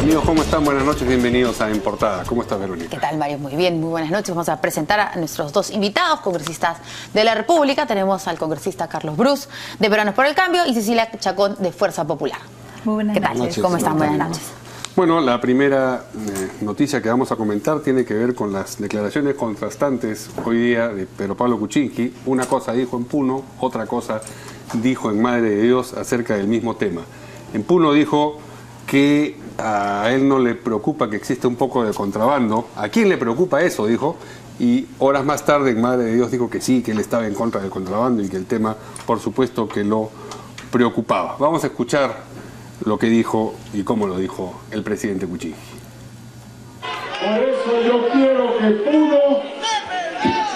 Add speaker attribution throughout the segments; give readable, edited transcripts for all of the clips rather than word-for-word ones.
Speaker 1: Amigos, ¿cómo están? Buenas noches, bienvenidos a En Portada. ¿Cómo estás, Verónica?
Speaker 2: ¿Qué tal, Mario? Muy bien, muy buenas noches. Vamos a presentar a nuestros dos invitados, congresistas de la República. Tenemos al congresista Carlos Brus, de Peruanos por el Cambio, y Cecilia Chacón, de Fuerza Popular.
Speaker 3: Muy buenas
Speaker 2: noches.
Speaker 3: noches.
Speaker 2: ¿Cómo están? Buenas noches.
Speaker 1: Bueno, la primera noticia que vamos a comentar tiene que ver con las declaraciones contrastantes hoy día de Pedro Pablo Kuczynski. Una cosa dijo en Puno, otra cosa dijo en Madre de Dios acerca del mismo tema. En Puno dijo que a él no le preocupa que exista un poco de contrabando. ¿A quién le preocupa eso?, dijo. Y horas más tarde en Madre de Dios dijo que sí, que él estaba en contra del contrabando y que el tema, por supuesto, que lo preocupaba. Vamos a escuchar lo que dijo y cómo lo dijo el presidente Kuczynski.
Speaker 4: Por eso yo quiero que Puno,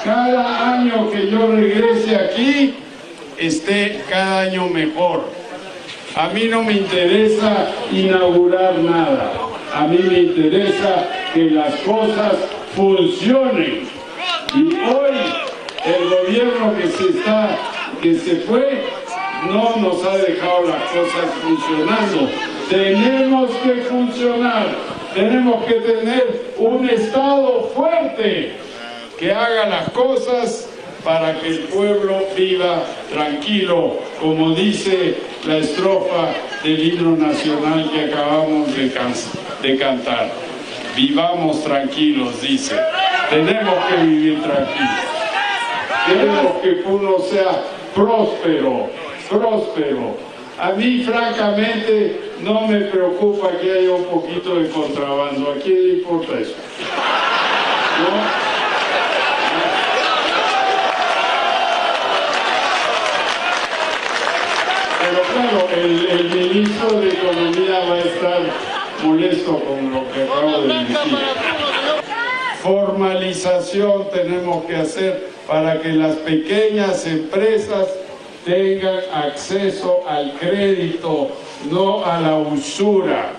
Speaker 4: cada año que yo regrese aquí, esté cada año mejor. A mí no me interesa inaugurar nada. A mí me interesa que las cosas funcionen. Y hoy el gobierno que se fue no nos ha dejado las cosas funcionando. Tenemos que funcionar. Tenemos que tener un Estado fuerte que haga las cosas para que el pueblo viva tranquilo, como dice la estrofa del himno nacional que acabamos de cantar. Vivamos tranquilos, dice. Tenemos que vivir tranquilos. Queremos que Puno sea próspero. A mí, francamente, no me preocupa que haya un poquito de contrabando. ¿A quién le importa eso? ¿No? Pero claro, el ministro de Economía va a estar molesto con lo que acabo de decir. Formalización tenemos que hacer para que las pequeñas empresas tengan acceso al crédito, no a la usura.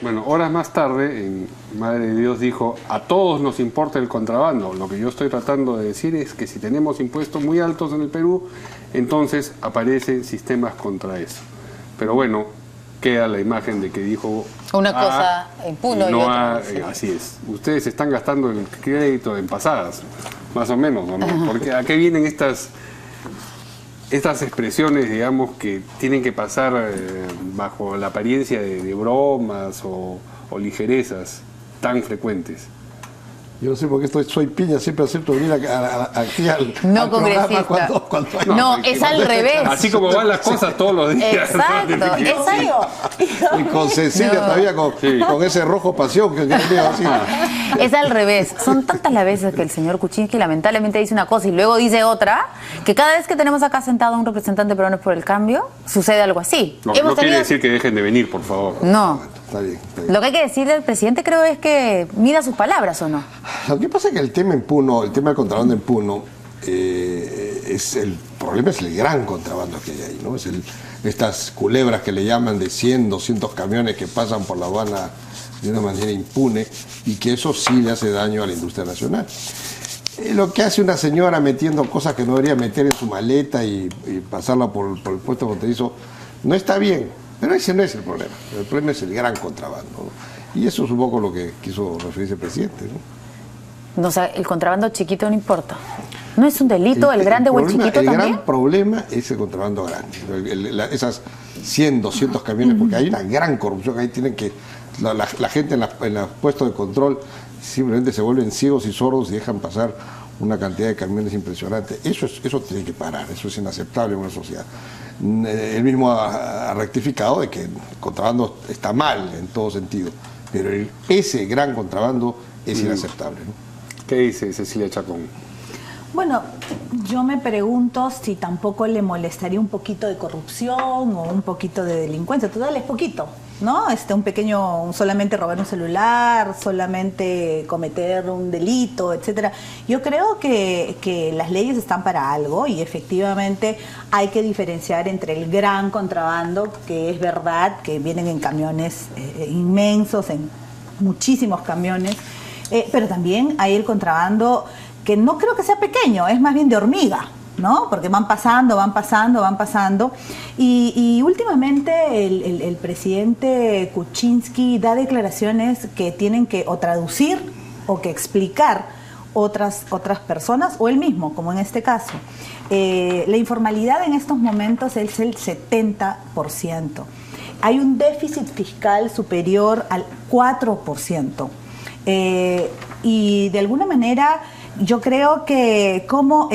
Speaker 1: Bueno, horas más tarde, en Madre de Dios dijo, a todos nos importa el contrabando. Lo que yo estoy tratando de decir es que si tenemos impuestos muy altos en el Perú, entonces aparecen sistemas contra eso. Pero bueno, queda la imagen de que dijo
Speaker 2: una cosa en Puno y
Speaker 1: no
Speaker 2: otra.
Speaker 1: así es. Ustedes están gastando el crédito en pasadas, más o menos, ¿o no? Porque ¿a qué vienen estas expresiones, digamos, que tienen que pasar bajo la apariencia de bromas o ligerezas tan frecuentes?
Speaker 5: Yo no sé por qué soy piña, siempre acepto venir aquí al
Speaker 2: congresista.
Speaker 5: Cuando hay...
Speaker 2: No, es al revés.
Speaker 1: Así como van las cosas todos los días.
Speaker 2: Exacto, es algo.
Speaker 5: Y con Cecilia todavía con ese rojo pasión que yo veo así.
Speaker 2: Es al revés. Son tantas las veces que el señor Kuczynski lamentablemente dice una cosa y luego dice otra, que cada vez que tenemos acá sentado a un representante peruano por el cambio, sucede algo así.
Speaker 1: No quiere decir que dejen de venir, por favor.
Speaker 2: No.
Speaker 5: Está bien.
Speaker 2: Lo que hay que decirle al presidente, creo, es que mida sus palabras, ¿o no?
Speaker 5: Lo que pasa es que el tema en Puno, el tema del contrabando en Puno, el problema es el gran contrabando que hay ahí, ¿no? Es estas culebras que le llaman de 100, 200 camiones que pasan por la aduana de una manera impune y que eso sí le hace daño a la industria nacional. Lo que hace una señora metiendo cosas que no debería meter en su maleta y pasarla por el puesto fronterizo no está bien. Pero ese no es el problema es el gran contrabando, ¿no? Y eso es un poco lo que quiso referirse el presidente, ¿no?
Speaker 2: No, o sea, el contrabando chiquito no importa. ¿No es un delito el grande o el chiquito también?
Speaker 5: El gran problema es el contrabando grande. Esas 100, 200 camiones, porque hay una gran corrupción. Ahí tienen que... La gente en los puestos de control simplemente se vuelven ciegos y sordos y dejan pasar una cantidad de camiones impresionante. Eso tiene que parar, eso es inaceptable en una sociedad. Él mismo ha rectificado de que el contrabando está mal en todo sentido, pero ese gran contrabando es inaceptable, ¿no?
Speaker 1: ¿Qué dice Cecilia Chacón?
Speaker 3: Bueno, yo me pregunto si tampoco le molestaría un poquito de corrupción o un poquito de delincuencia. Total, es poquito, ¿no? Un pequeño, solamente robar un celular, solamente cometer un delito, etcétera. Yo creo que las leyes están para algo y efectivamente hay que diferenciar entre el gran contrabando, que es verdad que vienen en camiones inmensos, en muchísimos camiones, pero también hay el contrabando que no creo que sea pequeño, es más bien de hormiga, ¿no? Porque van pasando. Y últimamente el presidente Kuczynski da declaraciones que tienen que o traducir o que explicar otras personas o él mismo, como en este caso. La informalidad en estos momentos es el 70%. Hay un déficit fiscal superior al 4%. Y de alguna manera yo creo que cómo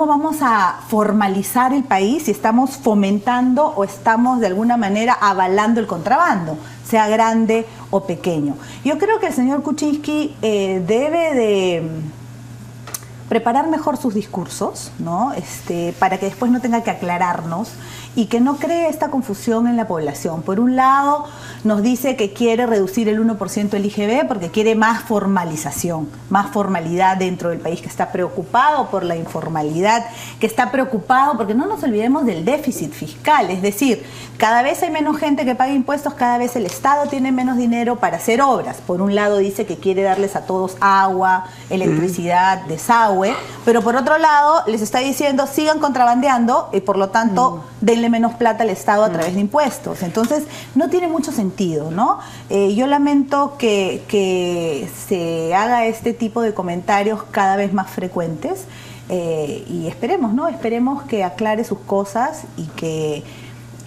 Speaker 3: vamos a formalizar el país si estamos fomentando o estamos de alguna manera avalando el contrabando, sea grande o pequeño. Yo creo que el señor Kuczynski debe de preparar mejor sus discursos, ¿no? Para que después no tenga que aclararnos y que no cree esta confusión en la población. Por un lado, nos dice que quiere reducir el 1% del IGB porque quiere más formalización, más formalidad dentro del país, que está preocupado por la informalidad, que está preocupado porque no nos olvidemos del déficit fiscal, es decir, cada vez hay menos gente que paga impuestos, cada vez el Estado tiene menos dinero para hacer obras. Por un lado dice que quiere darles a todos agua, electricidad, desagüe, pero por otro lado les está diciendo sigan contrabandeando y por lo tanto denle menos plata al Estado a través de impuestos. Entonces no tiene mucho sentido, ¿no? Yo lamento que se haga este tipo de comentarios cada vez más frecuentes y esperemos, ¿no? Esperemos que aclare sus cosas y que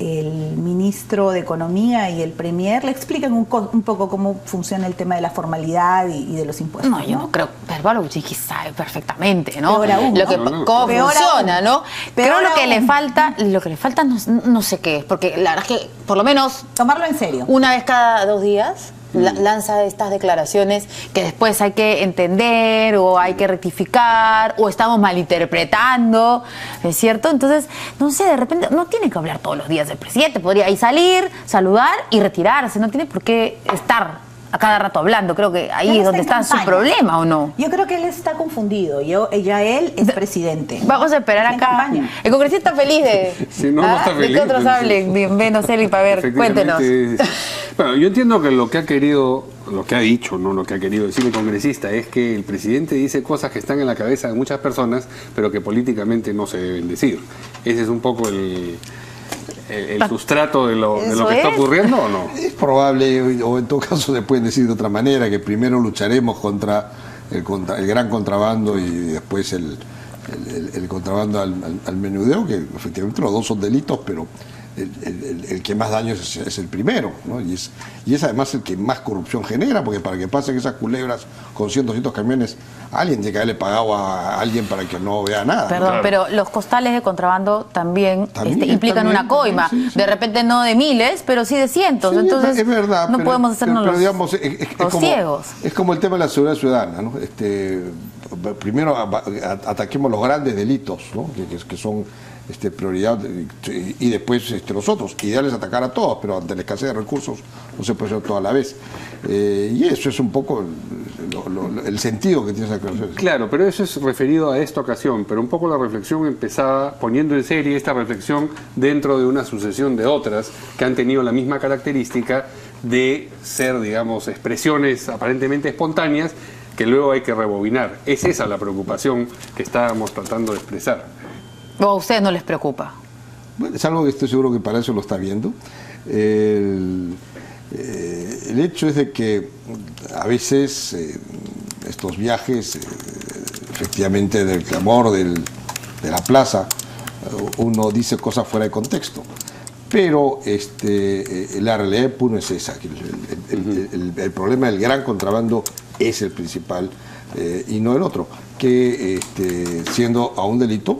Speaker 3: el ministro de Economía y el premier le expliquen un poco cómo funciona el tema de la formalidad y de los impuestos.
Speaker 2: No, yo no creo. Pero Pablo Kuczynski sabe perfectamente, ¿no?
Speaker 3: Peor aún,
Speaker 2: lo que,
Speaker 3: ¿no?
Speaker 2: cómo
Speaker 3: Peor
Speaker 2: funciona,
Speaker 3: aún.
Speaker 2: ¿no? Pero
Speaker 3: Peor
Speaker 2: lo que
Speaker 3: aún.
Speaker 2: le falta no sé qué es, porque la verdad es que por lo menos
Speaker 3: Tomarlo en serio.
Speaker 2: una vez cada 2 días lanza estas declaraciones que después hay que entender o hay que rectificar o estamos malinterpretando, ¿es cierto? Entonces, no sé, de repente no tiene que hablar todos los días el presidente, podría ahí salir, saludar y retirarse, no tiene por qué estar a cada rato hablando. Creo que ahí es donde está su problema, ¿o no?
Speaker 3: Yo creo que él está confundido. Él es presidente.
Speaker 2: Vamos a esperar
Speaker 3: Está en
Speaker 2: acá.
Speaker 3: campaña.
Speaker 2: El congresista está feliz de,
Speaker 1: Sí, no está
Speaker 2: de
Speaker 1: feliz,
Speaker 2: que otros
Speaker 1: pero sí.
Speaker 2: hablen. Bienvenido, Celi, para ver, cuéntenos.
Speaker 1: Efectivamente, bueno, yo entiendo que lo que ha dicho, no lo que ha querido decir el congresista, es que el presidente dice cosas que están en la cabeza de muchas personas, pero que políticamente no se deben decir. Ese es un poco el sustrato de lo que está ocurriendo, ¿o no?
Speaker 5: Es probable, o en todo caso se puede decir de otra manera, que primero lucharemos contra el gran contrabando y después el contrabando al menudeo, que efectivamente los dos son delitos, pero el que más daño es el primero, ¿no? Y es además el que más corrupción genera, porque para que pasen esas culebras con 100, 200 camiones, alguien tiene que haberle pagado a alguien para que no vea nada.
Speaker 2: Perdón,
Speaker 1: Claro.
Speaker 2: pero los costales de contrabando también implican una coima.
Speaker 5: sí, sí.
Speaker 2: De repente no de miles, pero sí de cientos.
Speaker 5: Sí,
Speaker 2: Entonces
Speaker 5: es verdad,
Speaker 2: no
Speaker 5: pero-
Speaker 2: podemos hacernos
Speaker 5: pero digamos,
Speaker 2: los ciegos.
Speaker 5: Es como el tema de la seguridad ciudadana, ¿no? Primero ataquemos los grandes delitos, ¿no? que son prioridad, y después los otros. Ideal es atacar a todos, pero ante la escasez de recursos no se puede hacer todo a la vez. Y eso es un poco el sentido que tiene esa declaración.
Speaker 1: Claro, pero eso es referido a esta ocasión, pero un poco la reflexión empezaba poniendo en serie esta reflexión dentro de una sucesión de otras que han tenido la misma característica de ser, digamos, expresiones aparentemente espontáneas que luego hay que rebobinar. Es esa la preocupación que estábamos tratando de expresar.
Speaker 2: ¿O a ustedes no les preocupa?
Speaker 5: Bueno, es algo que estoy seguro que para eso lo está viendo. El hecho es de que a veces estos viajes, efectivamente del clamor de la plaza, uno dice cosas fuera de contexto. Pero la realidad de Puno es esa, que el problema del gran contrabando es el principal y no el otro, que siendo a un delito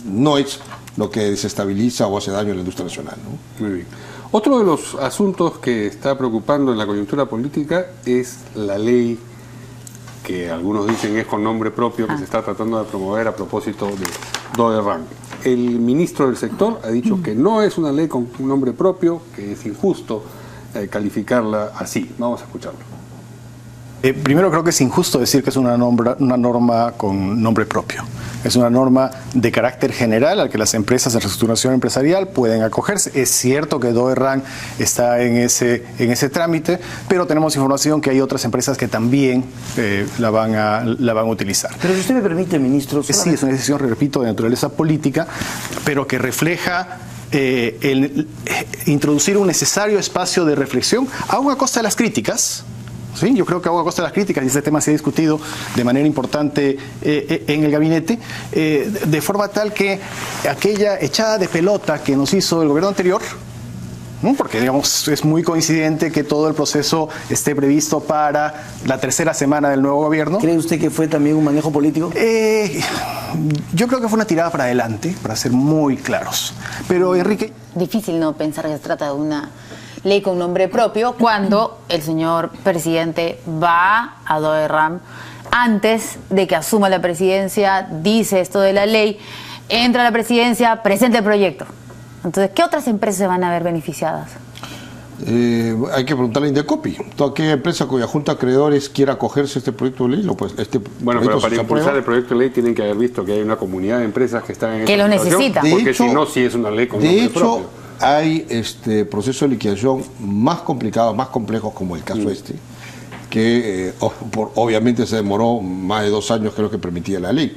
Speaker 5: no es lo que desestabiliza o hace daño a la industria nacional, ¿no?
Speaker 1: Muy bien. Otro de los asuntos que está preocupando en la coyuntura política es la ley que algunos dicen es con nombre propio que se está tratando de promover a propósito de Doerran. El ministro del sector ha dicho que no es una ley con un nombre propio, que es injusto calificarla así. Vamos a escucharlo.
Speaker 6: Primero, creo que es injusto decir que es una norma con nombre propio. Es una norma de carácter general al que las empresas de reestructuración empresarial pueden acogerse. Es cierto que DOE-RAN está en ese trámite, pero tenemos información que hay otras empresas que también la van a utilizar.
Speaker 7: Pero si usted me permite, ministro...
Speaker 6: Sí, es una decisión, repito, de naturaleza política, pero que refleja introducir un necesario espacio de reflexión, aún a costa de las críticas. Sí, yo creo que a costa de las críticas, y este tema se ha discutido de manera importante en el gabinete, de forma tal que aquella echada de pelota que nos hizo el gobierno anterior, ¿no? Porque digamos es muy coincidente que todo el proceso esté previsto para la tercera semana del nuevo gobierno.
Speaker 7: ¿Cree usted que fue también un manejo político?
Speaker 6: Yo creo que fue una tirada para adelante, para ser muy claros. Pero Enrique...
Speaker 2: Difícil no pensar que se trata de una ley con nombre propio cuando el señor presidente va a DOE-RAN antes de que asuma la presidencia, dice esto de la ley, entra a la presidencia, presenta el proyecto. Entonces, ¿qué otras empresas se van a ver beneficiadas?
Speaker 5: Hay que preguntarle a Indecopi. Toda aquella empresa cuya junta de acreedores quiera acogerse a este proyecto de ley,
Speaker 1: bueno, pero para impulsar el proyecto de ley tienen que haber visto que hay una comunidad de empresas que están en
Speaker 2: que lo necesita.
Speaker 1: Porque si no, sí es una ley con nombre propio.
Speaker 5: Hay procesos de liquidación más complicados, más complejos, como el caso que obviamente se demoró más de 2 años, creo que permitía la ley.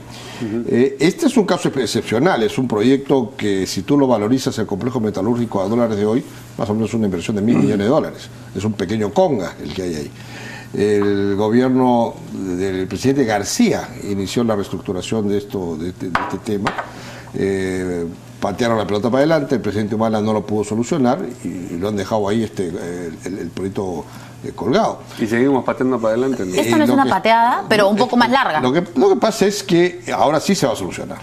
Speaker 5: Este es un caso excepcional, es un proyecto que si tú lo valorizas el complejo metalúrgico a dólares de hoy, más o menos una inversión de $1.000 millones. Es un pequeño conga el que hay ahí. El gobierno del presidente García inició la reestructuración de este tema. Patearon la pelota para adelante, el presidente Humala no lo pudo solucionar y lo han dejado ahí el proyecto colgado.
Speaker 1: Y seguimos pateando para adelante, ¿no?
Speaker 2: Esto no es una pateada, pero un poco más larga.
Speaker 5: Lo que pasa es que ahora sí se va a solucionar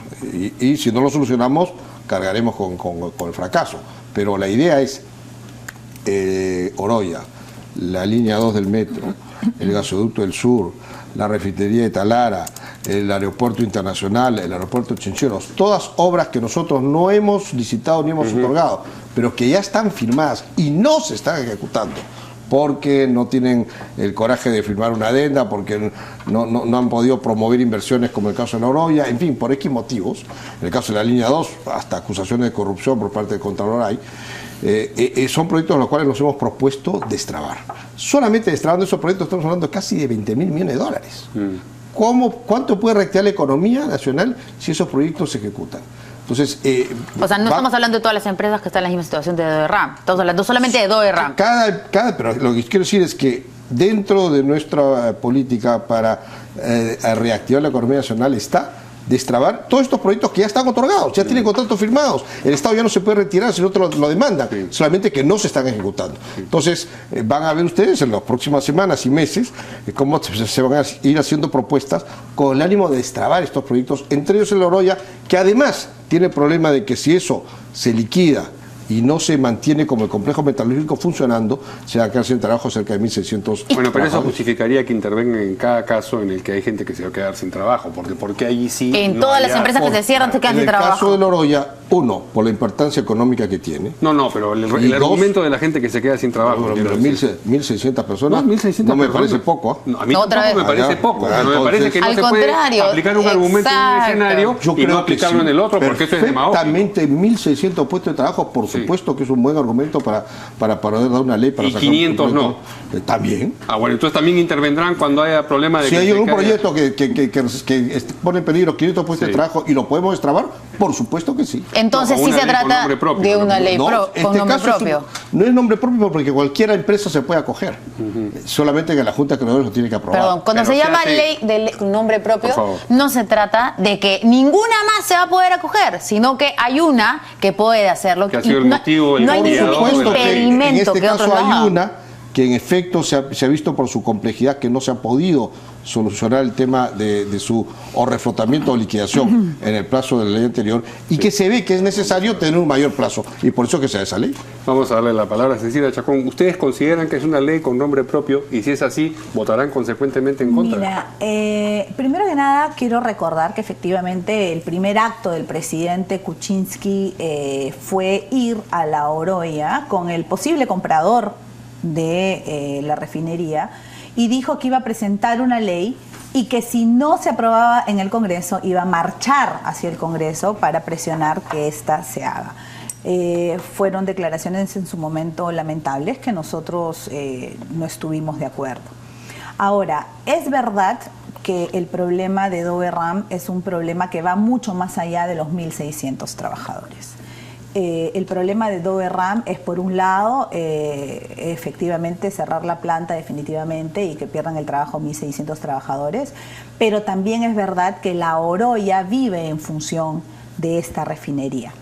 Speaker 5: y si no lo solucionamos cargaremos con el fracaso, pero la idea es Oroya, la línea 2 del metro, el gasoducto del sur, la refinería de Talara, el aeropuerto internacional, el aeropuerto de Chincheros, todas obras que nosotros no hemos licitado ni hemos otorgado, pero que ya están firmadas y no se están ejecutando, porque no tienen el coraje de firmar una adenda, porque no han podido promover inversiones como el caso de la Oroya, en fin, por X motivos. En el caso de la línea 2, hasta acusaciones de corrupción por parte del Contralor hay. Son proyectos en los cuales nos hemos propuesto destrabar. Solamente destrabando esos proyectos estamos hablando casi de $20.000 millones. ¿Cuánto puede reactivar la economía nacional si esos proyectos se ejecutan? Entonces,
Speaker 2: o sea, no estamos hablando de todas las empresas que están en la misma situación de DOE-RAN. Estamos hablando solamente de DOE-RAN.
Speaker 5: Pero lo que quiero decir es que dentro de nuestra política para reactivar la economía nacional está destrabar todos estos proyectos que ya están otorgados, ya tienen contratos firmados. El Estado ya no se puede retirar si no te lo demandan, solamente que no se están ejecutando. Entonces, van a ver ustedes en las próximas semanas y meses cómo se van a ir haciendo propuestas con el ánimo de destrabar estos proyectos, entre ellos el Oroya, que además tiene el problema de que si eso se liquida y no se mantiene como el complejo metalúrgico funcionando, se va a quedar sin trabajo cerca de 1.600.
Speaker 1: Bueno, pero eso justificaría que intervengan en cada caso en el que hay gente que se va a quedar sin trabajo, porque allí sí...
Speaker 2: En todas las empresas que se cierran se quedan sin trabajo.
Speaker 5: En el caso del Oroya, uno, por la importancia económica que tiene.
Speaker 1: No, pero el argumento de la gente que se queda sin trabajo...
Speaker 5: Pero 1.600 personas,
Speaker 1: 1.600
Speaker 5: no me parece poco.
Speaker 1: No, a mí tampoco me parece poco. No me parece que no se puede aplicar un argumento en un escenario y no aplicarlo en el otro, porque eso es demagogia.
Speaker 5: Perfectamente 1.600 puestos de trabajo, por supuesto que es un buen argumento para poder dar una ley para
Speaker 1: sacar 500 no.
Speaker 5: También.
Speaker 1: Bueno, entonces también intervendrán cuando haya problemas de
Speaker 5: si hay un proyecto que pone en peligro 500 puestos de trabajo y lo podemos destrabar, por supuesto que sí.
Speaker 2: Entonces sí se trata de una ley con nombre propio.
Speaker 5: No es nombre propio porque cualquier empresa se puede acoger. Solamente que la Junta de Acreedores lo tiene que aprobar.
Speaker 2: Perdón, cuando se llama ley de nombre propio, no se trata de que ninguna más se va a poder acoger, sino que hay una que puede hacerlo.
Speaker 1: Que ha sido el motivo,
Speaker 2: no hay ningún impedimento.
Speaker 5: En este caso hay una que en efecto se ha visto por su complejidad que no se ha podido solucionar el tema de su reflotamiento o liquidación en el plazo de la ley anterior y que se ve que es necesario tener un mayor plazo y por eso que se da esa ley.
Speaker 1: Vamos a darle la palabra a Cecilia Chacón. ¿Ustedes consideran que es una ley con nombre propio y si es así, votarán consecuentemente en contra?
Speaker 3: Mira, primero que nada quiero recordar que efectivamente el primer acto del presidente Kuczynski fue ir a la Oroya con el posible comprador de la refinería y dijo que iba a presentar una ley y que si no se aprobaba en el Congreso iba a marchar hacia el Congreso para presionar que ésta se haga. Fueron declaraciones en su momento lamentables que nosotros no estuvimos de acuerdo. Ahora, es verdad que el problema de Doverram es un problema que va mucho más allá de los 1.600 trabajadores. El problema de Doverram es, por un lado, efectivamente cerrar la planta definitivamente y que pierdan el trabajo 1.600 trabajadores, pero también es verdad que la Oroya vive en función de esta refinería.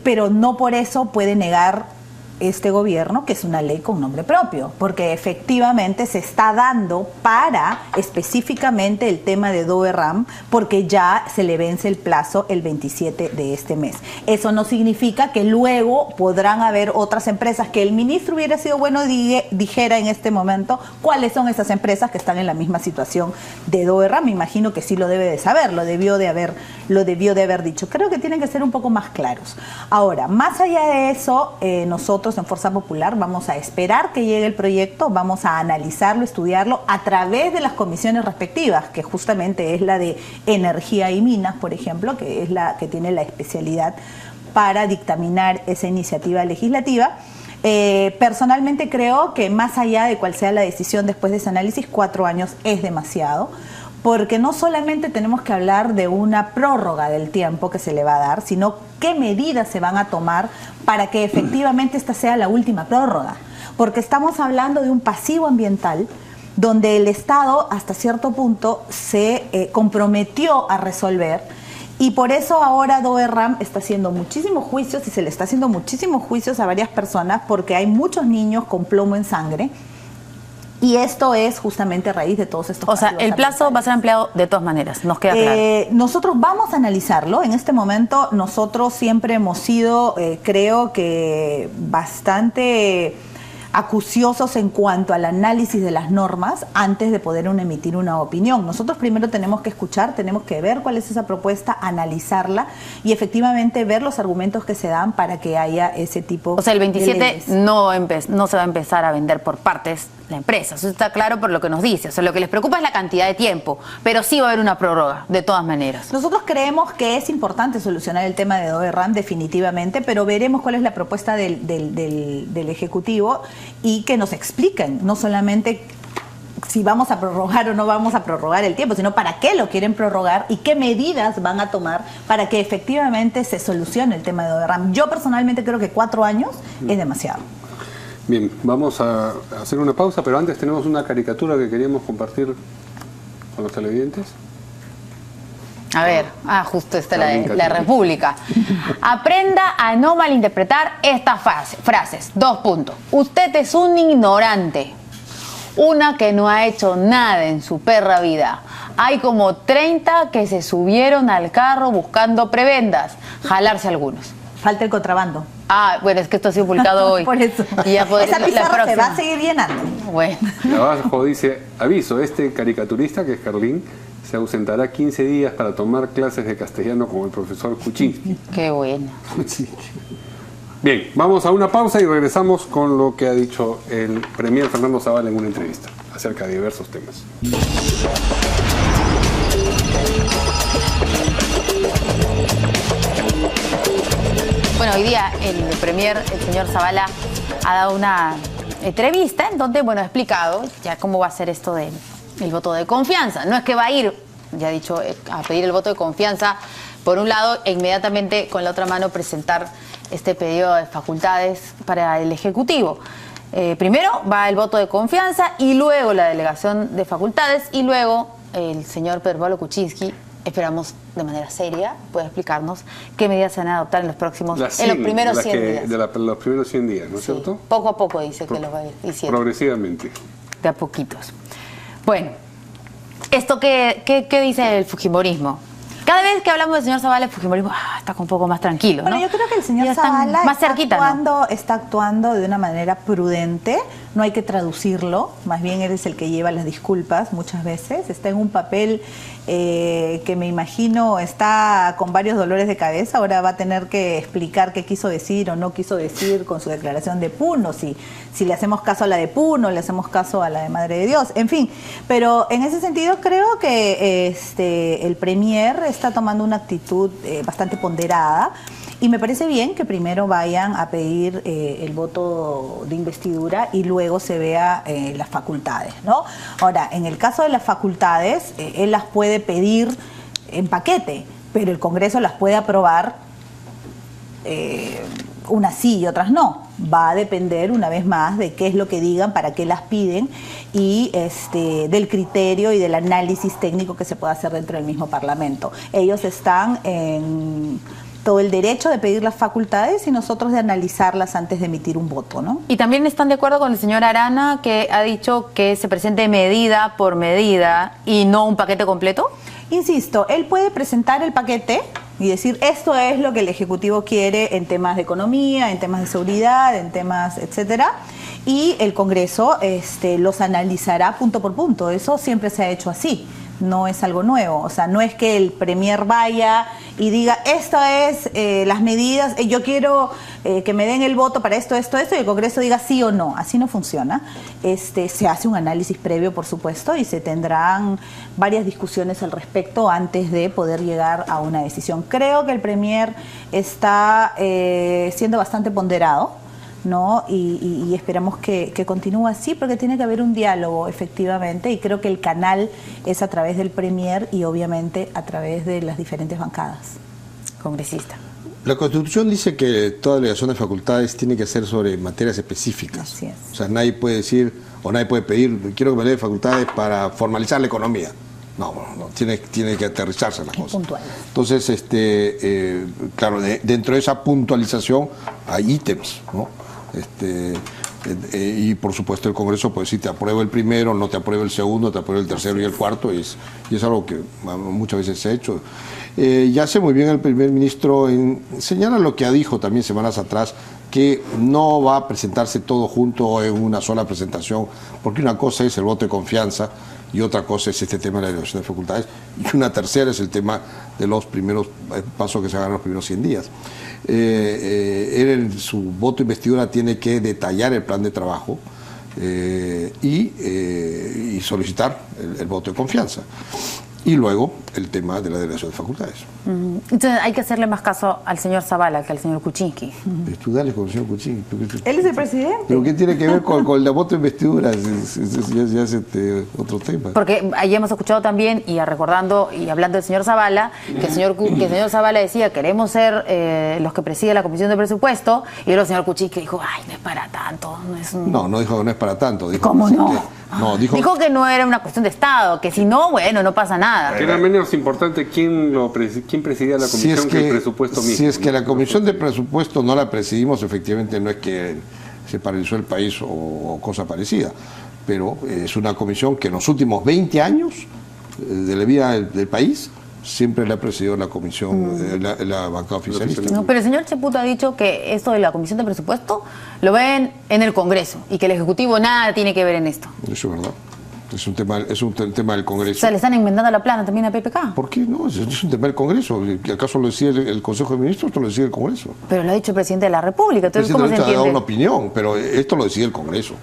Speaker 3: Pero no por eso puede negar este gobierno que es una ley con nombre propio, porque efectivamente se está dando para específicamente el tema de Doverram, porque ya se le vence el plazo el 27 de este mes. Eso no significa que luego podrán haber otras empresas, que el ministro hubiera sido bueno dijera en este momento cuáles son esas empresas que están en la misma situación de Doverram. Me imagino que sí lo debe de saber, lo debió de haber dicho. Creo que tienen que ser un poco más claros. Ahora, más allá de eso, nosotros en Fuerza Popular vamos a esperar que llegue el proyecto, vamos a analizarlo, estudiarlo a través de las comisiones respectivas, que justamente es la de Energía y Minas, por ejemplo, que es la que tiene la especialidad para dictaminar esa iniciativa legislativa. Personalmente creo que más allá de cuál sea la decisión después de ese análisis, 4 años es demasiado, porque no solamente tenemos que hablar de una prórroga del tiempo que se le va a dar, sino qué medidas se van a tomar para que efectivamente esta sea la última prórroga. Porque estamos hablando de un pasivo ambiental donde el Estado hasta cierto punto se comprometió a resolver, y por eso ahora Doverram está haciendo muchísimos juicios y se le está haciendo muchísimos juicios a varias personas porque hay muchos niños con plomo en sangre. Y esto es justamente a raíz de todos estos...
Speaker 2: O sea, el plazo va a ser ampliado de todas maneras, nos queda claro.
Speaker 3: Nosotros vamos a analizarlo. En este momento nosotros siempre hemos sido, creo que, bastante acuciosos en cuanto al análisis de las normas antes de poder emitir una opinión. Nosotros primero tenemos que escuchar, tenemos que ver cuál es esa propuesta, analizarla y efectivamente ver los argumentos que se dan para que haya ese tipo de...
Speaker 2: O sea, el 27 no se va a empezar a vender por partes la empresa. Eso está claro por lo que nos dice. O sea, lo que les preocupa es la cantidad de tiempo, pero sí va a haber una prórroga, de todas maneras.
Speaker 3: Nosotros creemos que es importante solucionar el tema de Doverram definitivamente, pero veremos cuál es la propuesta del Ejecutivo y que nos expliquen, no solamente si vamos a prorrogar o no vamos a prorrogar el tiempo, sino para qué lo quieren prorrogar y qué medidas van a tomar para que efectivamente se solucione el tema de Doverram. Yo personalmente creo que 4 años es demasiado.
Speaker 1: Bien, vamos a hacer una pausa, pero antes tenemos una caricatura que queríamos compartir con los televidentes.
Speaker 2: A ver, justo está la República. Aprenda a no malinterpretar estas frases. 2 puntos. Usted es un ignorante. Una que no ha hecho nada en su perra vida. Hay como 30 que se subieron al carro buscando prebendas. Jalarse algunos.
Speaker 3: Falta el contrabando.
Speaker 2: Bueno, es que esto ha sido publicado hoy.
Speaker 3: Por eso.
Speaker 2: Y ya
Speaker 3: esa pizarra se va a seguir llenando.
Speaker 2: Bueno.
Speaker 1: Y abajo dice, aviso, este caricaturista, que es Carlín, se ausentará 15 días para tomar clases de castellano con el profesor Kuczynski.
Speaker 2: Qué bueno.
Speaker 1: Bien, vamos a una pausa y regresamos con lo que ha dicho el premier Fernando Zavala en una entrevista acerca de diversos temas.
Speaker 2: Bueno, hoy día el premier, el señor Zavala, ha dado una entrevista en donde, ha explicado ya cómo va a ser esto del voto de confianza. No es que va a ir, ya ha dicho, a pedir el voto de confianza, por un lado, e inmediatamente con la otra mano presentar este pedido de facultades para el Ejecutivo. Primero va el voto de confianza y luego la delegación de facultades y luego el señor Pedro Pablo Kuczynski, esperamos de manera seria, puede explicarnos qué medidas se van a adoptar en los próximos, en los primeros 100 días.
Speaker 1: Los primeros 100 días, ¿no es cierto?
Speaker 2: Poco a poco dice que los va a ir diciendo.
Speaker 1: Progresivamente.
Speaker 2: De a poquitos. Bueno, ¿esto qué dice el fujimorismo? Cada vez que hablamos del señor Zavala, el fujimorismo está un poco más tranquilo, ¿no?
Speaker 3: Bueno, yo creo que el señor Zavala está actuando de una manera prudente, no hay que traducirlo, más bien él es el que lleva las disculpas muchas veces, está en un papel que me imagino está con varios dolores de cabeza, ahora va a tener que explicar qué quiso decir o no quiso decir con su declaración de Puno, si le hacemos caso a la de Puno, le hacemos caso a la de Madre de Dios, en fin, pero en ese sentido creo que el Premier está tomando una actitud bastante ponderada. Y me parece bien que primero vayan a pedir el voto de investidura y luego se vea las facultades, ¿no? Ahora, en el caso de las facultades, él las puede pedir en paquete, pero el Congreso las puede aprobar unas sí y otras no. Va a depender una vez más de qué es lo que digan, para qué las piden y del criterio y del análisis técnico que se pueda hacer dentro del mismo Parlamento. Ellos están en todo el derecho de pedir las facultades y nosotros de analizarlas antes de emitir un voto, ¿no?
Speaker 2: Y también están de acuerdo con el señor Arana, que ha dicho que se presente medida por medida y no un paquete completo.
Speaker 3: Insisto, él puede presentar el paquete y decir esto es lo que el Ejecutivo quiere en temas de economía, en temas de seguridad, en temas, etcétera, y el Congreso los analizará punto por punto. Eso siempre se ha hecho así. No es algo nuevo, o sea, no es que el Premier vaya y diga, esto es las medidas, yo quiero que me den el voto para esto, y el Congreso diga sí o no. Así no funciona. Se hace un análisis previo, por supuesto, y se tendrán varias discusiones al respecto antes de poder llegar a una decisión. Creo que el Premier está siendo bastante ponderado, ¿no? Y esperamos que continúe así, porque tiene que haber un diálogo efectivamente, y creo que el canal es a través del Premier y obviamente a través de las diferentes bancadas.
Speaker 2: Congresista.
Speaker 5: La Constitución dice que toda delegación de facultades tiene que ser sobre materias específicas.
Speaker 3: Así es.
Speaker 5: O sea, nadie puede decir o nadie puede pedir, quiero que me dé facultades para formalizar la economía. No, tiene que aterrizarse las cosas.
Speaker 3: Puntual.
Speaker 5: Entonces, claro, dentro de esa puntualización hay ítems, ¿no? Y por supuesto el Congreso puede decir, te apruebo el primero, no te apruebo el segundo, te apruebo el tercero y el cuarto, y es algo que muchas veces se ha hecho. Ya hace muy bien el primer ministro en señalar lo que dijo también semanas atrás, que no va a presentarse todo junto en una sola presentación, porque una cosa es el voto de confianza y otra cosa es este tema de la delegación de facultades, y una tercera es el tema de los primeros pasos que se hagan en los primeros 100 días. Él en su voto de investidura tiene que detallar el plan de trabajo y solicitar el voto de confianza. Y luego el tema de la delegación de facultades.
Speaker 2: Entonces hay que hacerle más caso al señor Zavala que al señor Kuczynski.
Speaker 5: Tú dale con el señor Kuczynski.
Speaker 3: Él es el presidente.
Speaker 5: ¿Pero qué tiene que ver con el voto de investidura? Ya es otro tema.
Speaker 2: Porque ahí hemos escuchado también, y recordando y hablando del señor Zavala, que el señor Zavala decía, queremos ser los que presiden la Comisión de Presupuesto, y luego el señor Kuczynski dijo, ay, no es para tanto.
Speaker 5: No dijo que no es para tanto. Dijo,
Speaker 2: ¿cómo no?
Speaker 5: Dijo
Speaker 2: que no era una cuestión de Estado, que si no, bueno, no pasa nada.
Speaker 1: Era menos importante quién presidía la comisión que el presupuesto mismo.
Speaker 5: Si es que la comisión de presupuesto no la presidimos, efectivamente no es que se paralizó el país o cosa parecida, pero es una comisión que en los últimos 20 años de la vida del país siempre la ha presidido la comisión, la bancada oficialista.
Speaker 2: No, pero el señor Cheput ha dicho que esto de la comisión de presupuesto lo ven en el Congreso y que el Ejecutivo nada tiene que ver en esto.
Speaker 5: Eso es verdad. Es un tema del Congreso.
Speaker 2: O sea, le están inventando la plana también a PPK.
Speaker 5: ¿Por qué no? Es un tema del Congreso. ¿Acaso lo decide el Consejo de Ministros o lo decide el Congreso?
Speaker 2: Pero lo ha dicho el presidente de la República. Entonces, ¿cómo se entiende?
Speaker 5: Ha dado una opinión, pero esto lo decide el Congreso.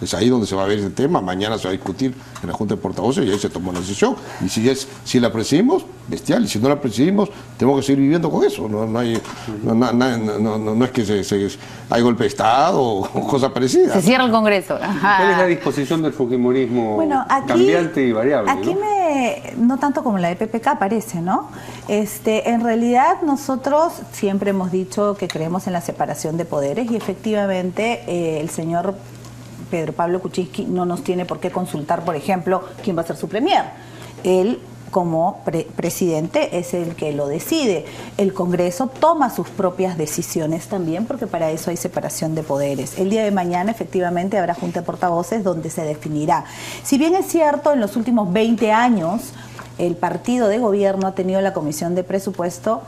Speaker 5: Es ahí donde se va a ver ese tema. Mañana se va a discutir en la Junta de Portavoces y ahí se tomó una decisión. Y si la presidimos, bestial. Y si no la presidimos, tenemos que seguir viviendo con eso. No es que hay golpe de Estado o cosa parecida.
Speaker 2: Se cierra el Congreso. Ajá.
Speaker 1: ¿Cuál es la disposición del fujimorismo cambiante y variable?
Speaker 3: Aquí no tanto como la de PPK parece, ¿no? En realidad nosotros siempre hemos dicho que creemos en la separación de poderes y efectivamente el señor Pedro Pablo Kuczynski no nos tiene por qué consultar, por ejemplo, quién va a ser su premier. Él, como presidente, es el que lo decide. El Congreso toma sus propias decisiones también, porque para eso hay separación de poderes. El día de mañana, efectivamente, habrá Junta de Portavoces donde se definirá. Si bien es cierto, en los últimos 20 años, el partido de gobierno ha tenido la Comisión de Presupuesto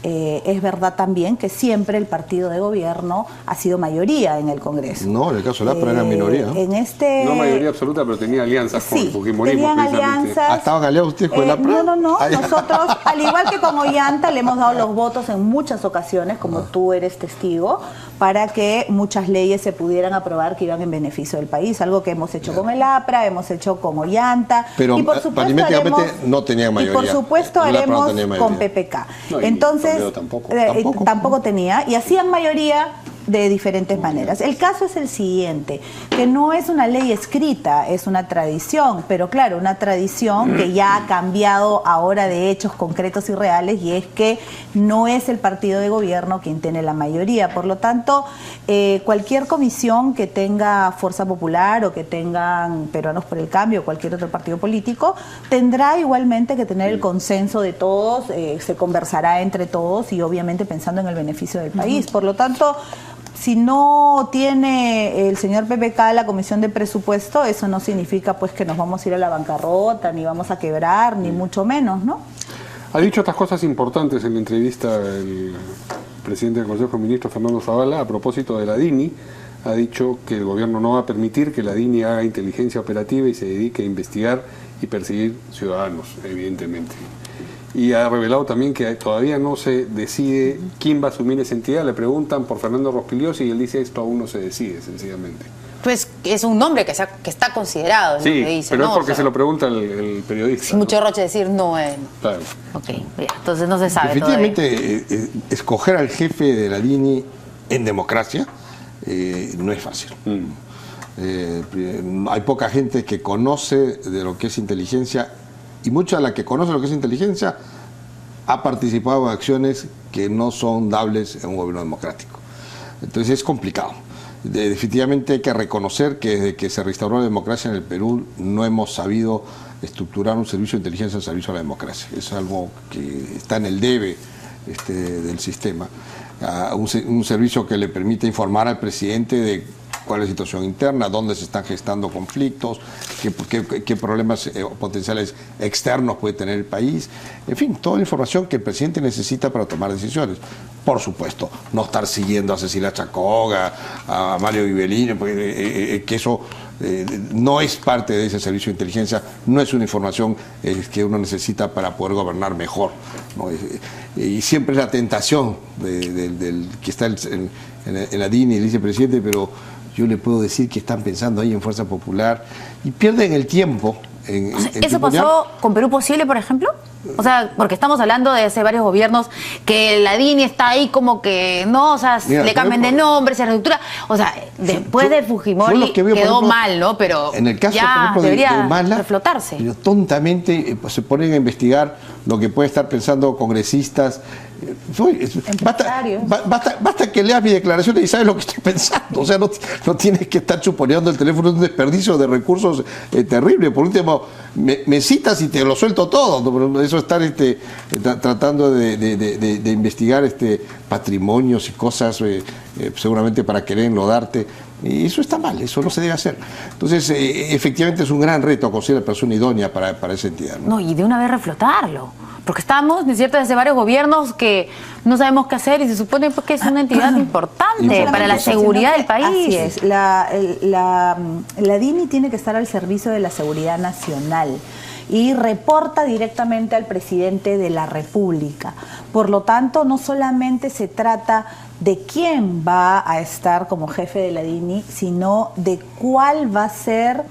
Speaker 3: es verdad también que siempre el partido de gobierno ha sido mayoría en el Congreso.
Speaker 5: No, en el caso de Lapra era minoría.
Speaker 3: En
Speaker 1: No mayoría absoluta, pero tenía alianzas con el Fujimorismo.
Speaker 3: tenían
Speaker 1: precisamente.
Speaker 3: alianzas.
Speaker 5: ¿Estaban aliados ustedes con Lapra?
Speaker 3: No. Nosotros, al igual que con Ollanta, le hemos dado los votos en muchas ocasiones, como tú eres testigo, para que muchas leyes se pudieran aprobar que iban en beneficio del país. Algo que hemos hecho con el APRA, hemos hecho con Ollanta.
Speaker 5: Pero
Speaker 3: y por supuesto
Speaker 5: aritméticamente
Speaker 3: haremos,
Speaker 5: no tenían mayoría.
Speaker 3: Y por supuesto
Speaker 5: El APRA no
Speaker 3: haremos
Speaker 5: tenía mayoría.
Speaker 3: con PPK.
Speaker 1: No, y
Speaker 3: Entonces,
Speaker 1: Toledo tampoco.
Speaker 3: tampoco tenía. Y hacían mayoría de diferentes maneras. El caso es el siguiente, que no es una ley escrita, es una tradición, pero claro, una tradición que ya ha cambiado ahora de hechos concretos y reales, y es que no es el partido de gobierno quien tiene la mayoría. Por lo tanto, cualquier comisión que tenga Fuerza Popular o que tengan Peruanos por el Cambio o cualquier otro partido político, tendrá igualmente que tener el consenso de todos, se conversará entre todos y obviamente pensando en el beneficio del país. Por lo tanto, si no tiene el señor PPK la comisión de presupuesto, eso no significa pues que nos vamos a ir a la bancarrota, ni vamos a quebrar, ni mucho menos, ¿no?
Speaker 1: Ha dicho otras cosas importantes en la entrevista el presidente del Consejo de Ministros, Fernando Zavala, a propósito de la DINI. Ha dicho que el gobierno no va a permitir que la DINI haga inteligencia operativa y se dedique a investigar y perseguir ciudadanos, evidentemente. Y ha revelado también que todavía no se decide quién va a asumir esa entidad. Le preguntan por Fernando Rospigliosi y él dice esto aún no se decide, sencillamente.
Speaker 2: Pues es un nombre que está considerado,
Speaker 1: Sí,
Speaker 2: lo que dice,
Speaker 1: pero
Speaker 2: ¿no?
Speaker 1: es porque
Speaker 2: O sea,
Speaker 1: se lo pregunta el periodista.
Speaker 2: sin mucho roche decir no es.
Speaker 1: Claro.
Speaker 2: Ok, bien, entonces no se sabe
Speaker 5: Efectivamente, escoger al jefe de la DINI en democracia no es fácil. Hay poca gente que conoce de lo que es inteligencia, y mucha de la que conoce lo que es inteligencia ha participado en acciones que no son dables en un gobierno democrático. Entonces es complicado. Definitivamente hay que reconocer que desde que se restauró la democracia en el Perú no hemos sabido estructurar un servicio de inteligencia al servicio de la democracia. Es algo que está en el debe del sistema. Un servicio que le permite informar al presidente de cuál es la situación interna, dónde se están gestando conflictos, qué problemas potenciales externos puede tener el país, en fin, toda la información que el presidente necesita para tomar decisiones. Por supuesto, no estar siguiendo a Cecilia Chacoga, a Mario Vivelino, que eso no es parte de ese servicio de inteligencia, no es una información que uno necesita para poder gobernar mejor, ¿no? Y siempre es la tentación del que está en la DINI, el vicepresidente, pero yo le puedo decir que están pensando ahí en Fuerza Popular y pierden el tiempo.
Speaker 2: ¿Eso pasó con Perú Posible, por ejemplo? O sea, porque estamos hablando de hace varios gobiernos que la DINI está ahí como que, no, o sea,
Speaker 5: mira,
Speaker 2: le cambian de nombre, se reestructura. O sea, después de Fujimori quedó mal, ¿no? Pero
Speaker 5: en el caso,
Speaker 2: ya
Speaker 5: por ejemplo,
Speaker 2: debería
Speaker 5: de Humala,
Speaker 2: reflotarse.
Speaker 5: Pero tontamente se ponen a investigar lo que pueden estar pensando congresistas. Basta que leas mi declaración y sabes lo que estoy pensando. O sea, no tienes que estar chuponeando el teléfono, es un desperdicio de recursos terrible. Por último, me citas y te lo suelto todo. Pero eso estar tratando de investigar patrimonios y cosas seguramente para querer enlodarte. Y eso está mal, eso no se debe hacer. Entonces, efectivamente es un gran reto conseguir la persona idónea para esa entidad, ¿no?
Speaker 2: No, y de una vez reflotarlo. Porque estamos, ¿no es cierto?, desde varios gobiernos que no sabemos qué hacer y se supone pues, que es una entidad importante para la seguridad del país.
Speaker 3: Así es, la DINI tiene que estar al servicio de la seguridad nacional y reporta directamente al presidente de la República. Por lo tanto, no solamente se trata de quién va a estar como jefe de la DINI, sino de cuál va a ser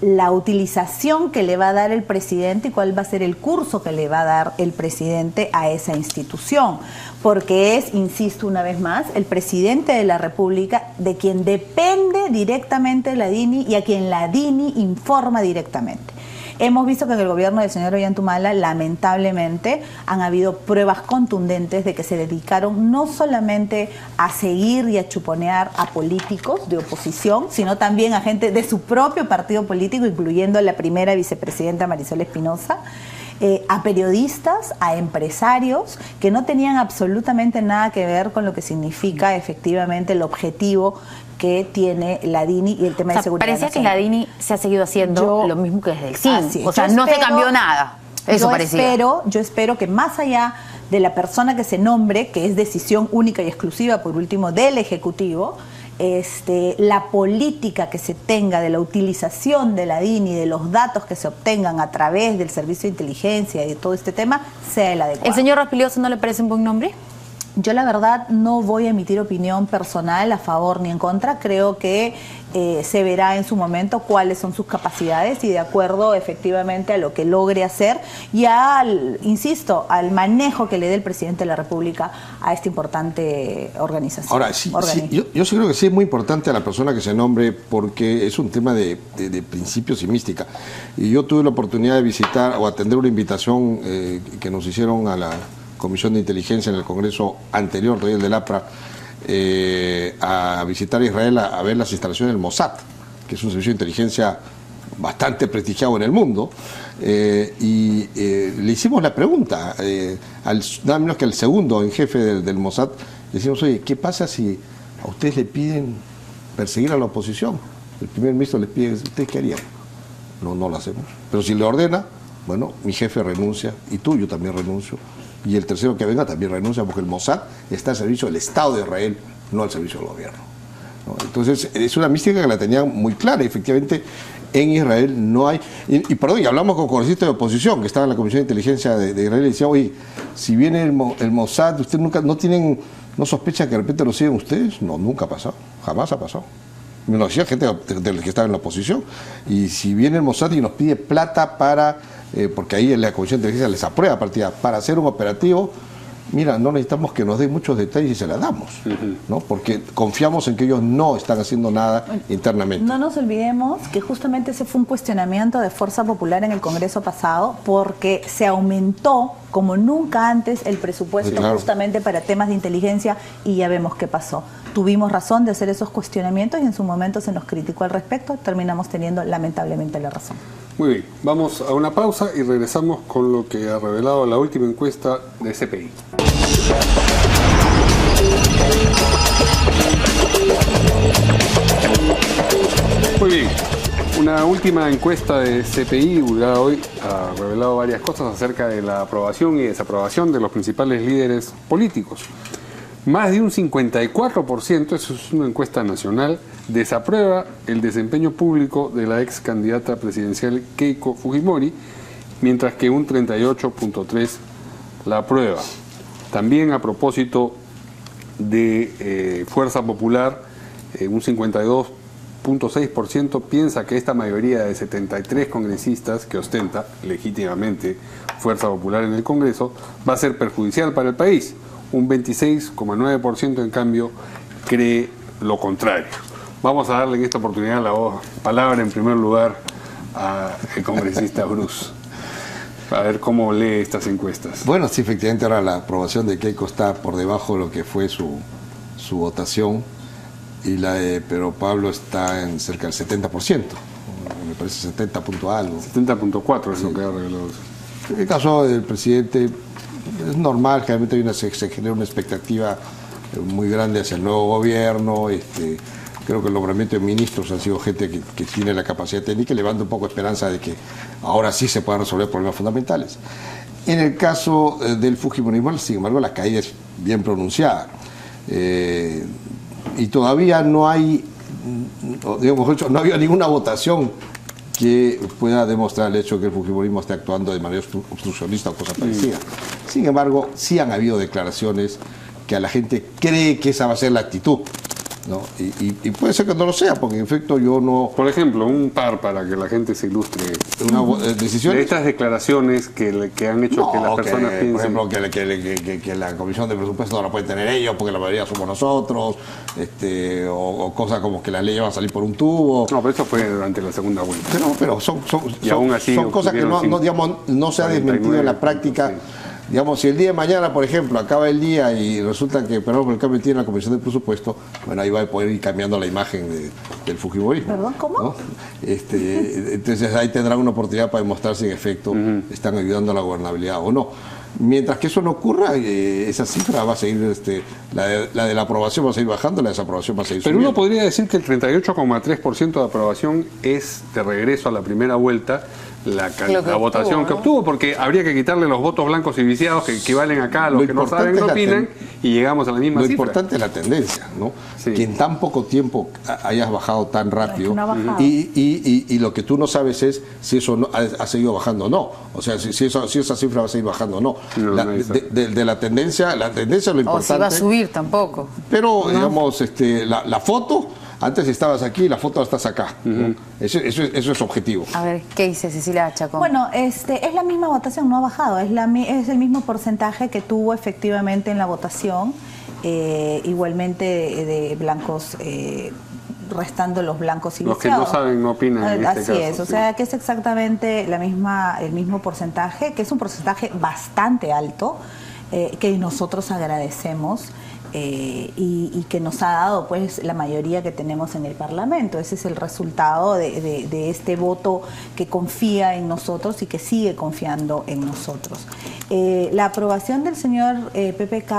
Speaker 3: la utilización que le va a dar el presidente y cuál va a ser el curso que le va a dar el presidente a esa institución. Porque es, insisto una vez más, el presidente de la República de quien depende directamente la DINI y a quien la DINI informa directamente. Hemos visto que en el gobierno del señor Ollanta Humala, lamentablemente, han habido pruebas contundentes de que se dedicaron no solamente a seguir y a chuponear a políticos de oposición, sino también a gente de su propio partido político, incluyendo a la primera vicepresidenta Marisol Espinosa, a periodistas, a empresarios que no tenían absolutamente nada que ver con lo que significa efectivamente el objetivo que tiene la DINI y el tema de seguridad
Speaker 2: parecía
Speaker 3: nacional.
Speaker 2: que la DINI se ha seguido haciendo lo mismo que desde el CIN.
Speaker 3: Así es.
Speaker 2: O sea, no se cambió nada. Eso parecía.
Speaker 3: Yo espero que más allá de la persona que se nombre, que es decisión única y exclusiva, por último, del Ejecutivo, la política que se tenga de la utilización de la DIN y de los datos que se obtengan a través del servicio de inteligencia y de todo este tema sea el adecuado.
Speaker 2: ¿El señor Raspilioso no le parece un buen nombre?
Speaker 3: Yo la verdad no voy a emitir opinión personal a favor ni en contra. Creo que se verá en su momento cuáles son sus capacidades y de acuerdo efectivamente a lo que logre hacer y insisto, al manejo que le dé el presidente de la República a esta importante organización.
Speaker 5: Ahora, sí, yo sí creo que sí es muy importante a la persona que se nombre porque es un tema de principios y mística. Y yo tuve la oportunidad de visitar o atender una invitación que nos hicieron a la Comisión de Inteligencia en el Congreso anterior, Reyes del APRA, a visitar Israel a ver las instalaciones del Mossad, que es un servicio de inteligencia bastante prestigiado en el mundo, y le hicimos la pregunta, nada menos que al segundo en jefe del Mossad, le decimos, oye, ¿qué pasa si a ustedes le piden perseguir a la oposición? El primer ministro les pide, ¿ustedes qué harían? No lo hacemos. Pero si le ordena, bueno, mi jefe renuncia, y tú, yo también renuncio, y el tercero que venga también renuncia, porque el Mossad está al servicio del Estado de Israel, no al servicio del gobierno, ¿no? Entonces, es una mística que la tenían muy clara, y efectivamente en Israel no hay... Y perdón, y hablamos con congresistas de oposición que estaban en la Comisión de Inteligencia de Israel y decían, oye, si viene el Mossad, ¿ustedes no sospechan que de repente lo siguen ustedes? No, nunca ha pasado, jamás ha pasado. Me lo decía gente de los que estaba en la oposición. Y si viene el Mossad y nos pide plata para... porque ahí en la Comisión de Inteligencia les aprueba partida para hacer un operativo, mira, no necesitamos que nos den muchos detalles y se la damos, ¿no? Porque confiamos en que ellos no están haciendo nada internamente.
Speaker 3: No nos olvidemos que justamente ese fue un cuestionamiento de Fuerza Popular en el Congreso pasado, porque se aumentó como nunca antes el presupuesto justamente para temas de inteligencia y ya vemos qué pasó. Tuvimos razón de hacer esos cuestionamientos y en su momento se nos criticó al respecto, terminamos teniendo lamentablemente la razón.
Speaker 1: Muy bien, vamos a una pausa y regresamos con lo que ha revelado la última encuesta de CPI. Muy bien, una última encuesta de CPI divulgada hoy ha revelado varias cosas acerca de la aprobación y desaprobación de los principales líderes políticos. Más de un 54%, eso es una encuesta nacional, desaprueba el desempeño público de la ex candidata presidencial Keiko Fujimori, mientras que un 38.3% la aprueba. También a propósito de Fuerza Popular, un 52.6% piensa que esta mayoría de 73 congresistas que ostenta legítimamente Fuerza Popular en el Congreso va a ser perjudicial para el país. Un 26.9% en cambio cree lo contrario. Vamos a darle en esta oportunidad la palabra en primer lugar al congresista Bruce. A ver cómo lee estas encuestas.
Speaker 5: Bueno, sí, efectivamente ahora la aprobación de Keiko está por debajo de lo que fue su votación y la de Pedro Pablo está en cerca del 70%, me parece 70 punto algo.
Speaker 1: 70.4 es lo que ha revelado.
Speaker 5: En el caso del presidente es normal, generalmente se genera una expectativa muy grande hacia el nuevo gobierno. Creo que el nombramiento de ministros ha sido gente que tiene la capacidad técnica y levanta un poco de esperanza de que ahora sí se puedan resolver problemas fundamentales. En el caso del fujimorismo, sin embargo, la caída es bien pronunciada. Y todavía no hay, digamos, no había ninguna votación que pueda demostrar el hecho de que el fujimorismo esté actuando de manera obstruccionista o cosa parecida. Sin embargo, sí han habido declaraciones que a la gente cree que esa va a ser la actitud, ¿no? Y puede ser que no lo sea, porque en efecto yo no...
Speaker 1: Por ejemplo, un par para que la gente se ilustre.
Speaker 5: ¿Decisiones?
Speaker 1: De estas declaraciones que han hecho que las personas piensen...
Speaker 5: Por ejemplo, que la comisión de presupuesto no la pueden tener ellos porque la mayoría somos nosotros, o cosas como que las leyes van a salir por un tubo.
Speaker 1: No, pero eso fue durante la segunda vuelta.
Speaker 5: Pero son
Speaker 1: así
Speaker 5: cosas que no se ha desmentido en la práctica. Digamos, si el día de mañana, por ejemplo, acaba el día y resulta que por el cambio tiene la Comisión de Presupuesto, bueno, ahí va a poder ir cambiando la imagen del fujimorismo.
Speaker 3: ¿Perdón? ¿Cómo?
Speaker 5: ¿No? Entonces ahí tendrán una oportunidad para demostrar si en efecto están ayudando a la gobernabilidad o no. Mientras que eso no ocurra, esa cifra va a seguir, la de la aprobación va a seguir bajando, la desaprobación va a seguir subiendo.
Speaker 1: Pero uno podría decir que el 38,3% de aprobación es de regreso a la primera vuelta, la votación que obtuvo, porque habría que quitarle los votos blancos y viciados que equivalen acá a los que no saben, no opinan, y llegamos a la misma cifra.
Speaker 5: Lo importante es la tendencia, ¿no?
Speaker 1: Sí.
Speaker 5: Que en tan poco tiempo hayas bajado tan rápido,
Speaker 3: No ha bajado.
Speaker 5: y lo que tú no sabes es si eso ha seguido bajando o no. O sea, si esa cifra va a seguir bajando o no. De la tendencia es lo importante.
Speaker 2: O si va a subir tampoco.
Speaker 5: Pero, digamos, la foto, antes estabas aquí, la foto estás acá. Eso es objetivo.
Speaker 2: A ver, ¿qué dice Cecilia Chacón?
Speaker 3: Bueno, es la misma votación, no ha bajado, es el mismo porcentaje que tuvo efectivamente en la votación, igualmente de blancos, restando los blancos y
Speaker 1: Los que
Speaker 3: viciados.
Speaker 1: no saben no opinan en este
Speaker 3: Así
Speaker 1: caso,
Speaker 3: es, o
Speaker 1: sí.
Speaker 3: sea que es exactamente el mismo porcentaje, que es un porcentaje bastante alto, que nosotros agradecemos. Y que nos ha dado pues la mayoría que tenemos en el Parlamento. Ese es el resultado de este voto que confía en nosotros y que sigue confiando en nosotros. La aprobación del señor PPK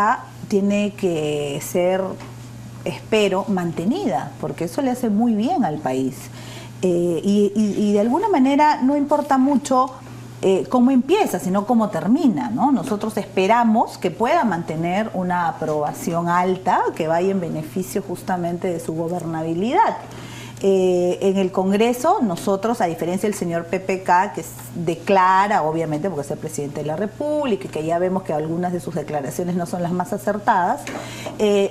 Speaker 3: tiene que ser, espero, mantenida, porque eso le hace muy bien al país. Y de alguna manera no importa mucho cómo empieza, sino cómo termina, ¿no? Nosotros esperamos que pueda mantener una aprobación alta que vaya en beneficio justamente de su gobernabilidad. En el Congreso, nosotros, a diferencia del señor PPK, que declara, obviamente, porque es el presidente de la República y que ya vemos que algunas de sus declaraciones no son las más acertadas,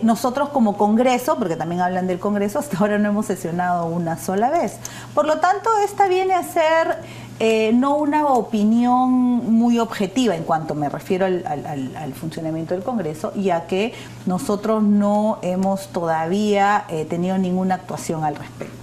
Speaker 3: nosotros como Congreso, porque también hablan del Congreso, hasta ahora no hemos sesionado una sola vez. Por lo tanto, esta viene a ser no una opinión muy objetiva en cuanto me refiero al funcionamiento del Congreso, ya que nosotros no hemos todavía tenido ninguna actuación al respecto.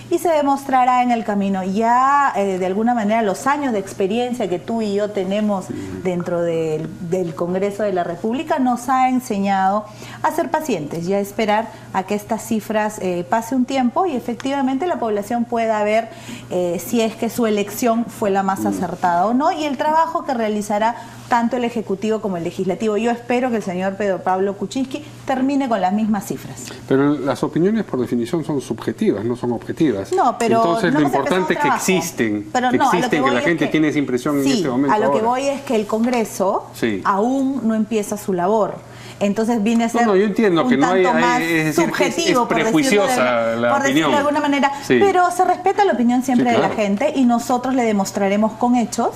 Speaker 3: Y se demostrará en el camino. Ya de alguna manera los años de experiencia que tú y yo tenemos dentro del Congreso de la República nos ha enseñado a ser pacientes y a esperar a que estas cifras pase un tiempo y efectivamente la población pueda ver si es que su elección fue la más acertada o no, y el trabajo que realizará tanto el Ejecutivo como el Legislativo. Yo espero que el señor Pedro Pablo Kuczynski termine con las mismas cifras.
Speaker 1: Pero las opiniones por definición son subjetivas, no son objetivas.
Speaker 3: No, pero
Speaker 1: entonces
Speaker 3: no
Speaker 1: lo
Speaker 3: hemos
Speaker 1: importante es que
Speaker 3: empezado trabajo.
Speaker 1: existen,
Speaker 3: Pero
Speaker 1: que
Speaker 3: no, a lo que
Speaker 1: existen, que
Speaker 3: voy
Speaker 1: la
Speaker 3: es
Speaker 1: gente
Speaker 3: que-
Speaker 1: tiene esa impresión en este momento.
Speaker 3: A lo que
Speaker 1: ahora.
Speaker 3: voy es que el Congreso
Speaker 1: Sí.
Speaker 3: aún no empieza su labor. Entonces viene a ser
Speaker 1: No, yo entiendo
Speaker 3: un
Speaker 1: que no
Speaker 3: tanto
Speaker 1: hay-
Speaker 3: más
Speaker 1: es decir, que
Speaker 3: subjetivo,
Speaker 1: es
Speaker 3: por decirlo
Speaker 1: prejuiciosa la
Speaker 3: por decirlo
Speaker 1: opinión.
Speaker 3: de alguna manera,
Speaker 1: Sí.
Speaker 3: pero se respeta la opinión siempre
Speaker 1: Sí,
Speaker 3: de la
Speaker 1: claro.
Speaker 3: gente y nosotros le demostraremos con hechos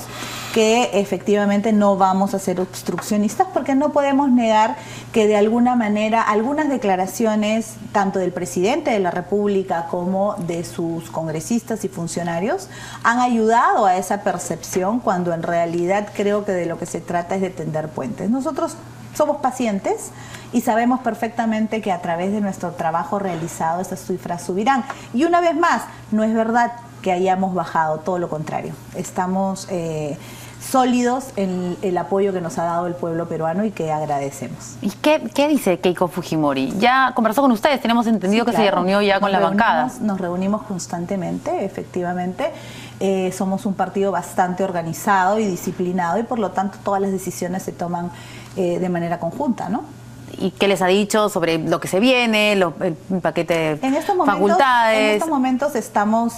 Speaker 3: que efectivamente no vamos a ser obstruccionistas, porque no podemos negar que de alguna manera algunas declaraciones tanto del presidente de la República como de sus congresistas y funcionarios han ayudado a esa percepción, cuando en realidad creo que de lo que se trata es de tender puentes. Nosotros somos pacientes y sabemos perfectamente que a través de nuestro trabajo realizado esas cifras subirán. Y una vez más, no es verdad que hayamos bajado, todo lo contrario. Estamos sólidos en el apoyo que nos ha dado el pueblo peruano y que agradecemos.
Speaker 2: ¿Y qué dice Keiko Fujimori? Ya conversó con ustedes, tenemos entendido
Speaker 3: Sí,
Speaker 2: que se
Speaker 3: claro.
Speaker 2: reunió ya con la bancada.
Speaker 3: Nos reunimos constantemente, efectivamente. Somos un partido bastante organizado y disciplinado y por lo tanto todas las decisiones se toman de manera conjunta, ¿no?
Speaker 2: ¿Y qué les ha dicho sobre lo que se viene, el paquete de
Speaker 3: En estos momentos estamos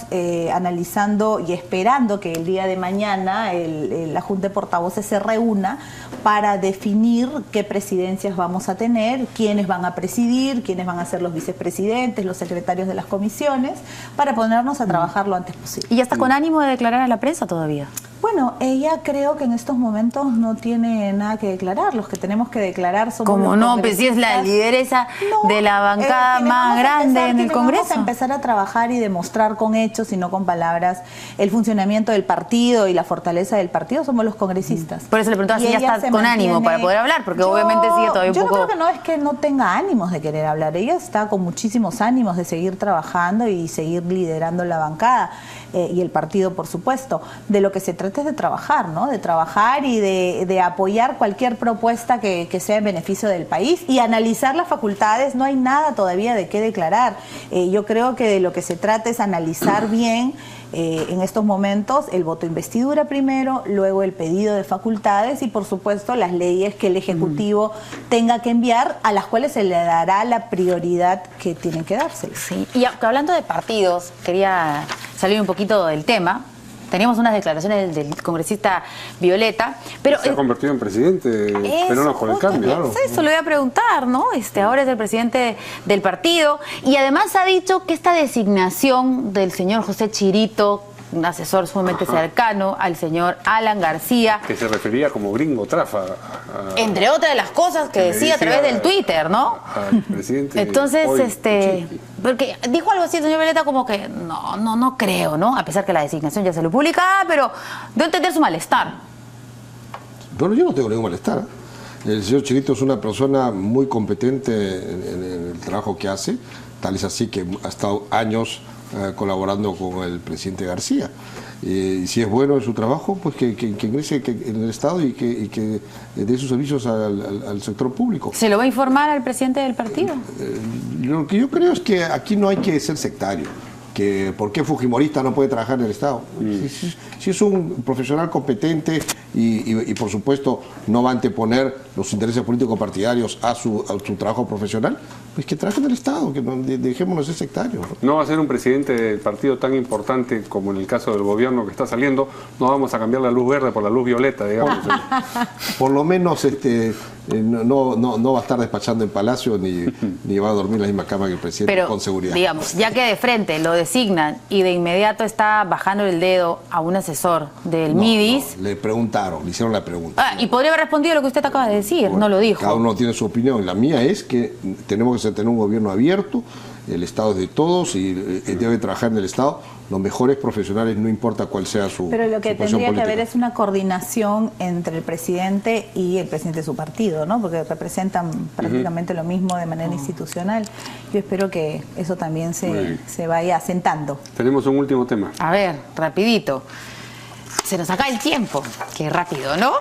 Speaker 3: analizando y esperando que el día de mañana la Junta de Portavoces se reúna para definir qué presidencias vamos a tener, quiénes van a presidir, quiénes van a ser los vicepresidentes, los secretarios de las comisiones, para ponernos a trabajar lo antes posible.
Speaker 2: ¿Y ya está con ánimo de declarar a la prensa todavía?
Speaker 3: Bueno, ella creo que en estos momentos no tiene nada que declarar. Los que tenemos que declarar somos
Speaker 2: Como
Speaker 3: los
Speaker 2: no, pues si es la
Speaker 3: congresistas.
Speaker 2: lideresa de la bancada
Speaker 3: quienes
Speaker 2: más
Speaker 3: vamos a
Speaker 2: grande
Speaker 3: empezar-
Speaker 2: en el
Speaker 3: quienes Vamos
Speaker 2: Congreso.
Speaker 3: a empezar a trabajar y demostrar con hechos y no con palabras el funcionamiento del partido y la fortaleza del partido somos los congresistas.
Speaker 2: Por eso le preguntaba
Speaker 3: Y
Speaker 2: si ya
Speaker 3: ella
Speaker 2: está
Speaker 3: se
Speaker 2: con ánimo para poder hablar, porque obviamente sigue todavía un
Speaker 3: yo
Speaker 2: poco...
Speaker 3: no creo que no es que no tenga ánimos de querer hablar. Ella está con muchísimos ánimos de seguir trabajando y seguir liderando la bancada y el partido, por supuesto. De lo que se trata es de trabajar, ¿no? De trabajar y de apoyar cualquier propuesta que sea en beneficio del país y analizar las facultades. No hay nada todavía de qué declarar. Yo creo que de lo que se trata es analizar bien en estos momentos el voto de investidura primero, luego el pedido de facultades y por supuesto las leyes que el Ejecutivo tenga que enviar, a las cuales se le dará la prioridad que tienen que darse.
Speaker 2: Sí, y hablando de partidos, quería salir un poquito del tema, teníamos unas declaraciones del congresista Violeta, pero
Speaker 1: Se ha convertido en presidente, pero no por el cambio. Claro.
Speaker 2: Eso le voy a preguntar, ¿no? Ahora es el presidente del partido y además ha dicho que esta designación del señor José Chirito, un asesor sumamente cercano al señor Alan García,
Speaker 1: Que se refería como gringo trafa.
Speaker 2: entre otras de las cosas que decía a través del Twitter, ¿no?
Speaker 1: Al presidente.
Speaker 2: Entonces,
Speaker 1: hoy,
Speaker 2: porque dijo algo así el señor Violeta como que no creo, ¿no? A pesar que la designación ya se lo publicaba, pero dio a entender su malestar.
Speaker 5: Bueno, yo no tengo ningún malestar. El señor Chirito es una persona muy competente en el trabajo que hace, tal es así que ha estado años colaborando con el presidente García. Y si es bueno en su trabajo, pues que ingrese en el Estado y que dé sus servicios al sector público.
Speaker 2: ¿Se lo va a informar al presidente del partido?
Speaker 5: Lo que yo creo es que aquí no hay que ser sectario. Que por qué fujimorista no puede trabajar en el Estado. Si es un profesional competente y por supuesto no va a anteponer los intereses políticos partidarios a su trabajo profesional, pues que trabaje en el Estado, que dejémonos de ser sectarios.
Speaker 1: No va a ser un presidente del partido tan importante como en el caso del gobierno que está saliendo. No vamos a cambiar la luz verde por la luz violeta, digamos.
Speaker 5: Por lo menos no va a estar despachando en Palacio ni va a dormir en la misma cama que el presidente.
Speaker 2: Pero,
Speaker 5: con seguridad.
Speaker 2: digamos, ya que de frente lo designan y de inmediato está bajando el dedo a un asesor del MIDIS.
Speaker 5: Le preguntaron, le hicieron la pregunta.
Speaker 2: Y podría haber respondido lo que usted acaba de decir,
Speaker 5: Bueno,
Speaker 2: no lo dijo.
Speaker 5: Cada uno tiene su opinión. La mía es que tenemos que tener un gobierno abierto, el Estado es de todos y debe trabajar en el Estado los mejores profesionales, no importa cuál sea su
Speaker 3: Pero lo que
Speaker 5: su posición
Speaker 3: tendría que
Speaker 5: política.
Speaker 3: haber es una coordinación entre el presidente y el presidente de su partido, ¿no? Porque representan prácticamente lo mismo de manera institucional. Yo espero que eso también se vaya asentando.
Speaker 1: Tenemos un último tema.
Speaker 2: A ver, rapidito. Se nos acaba el tiempo. Qué rápido, ¿no?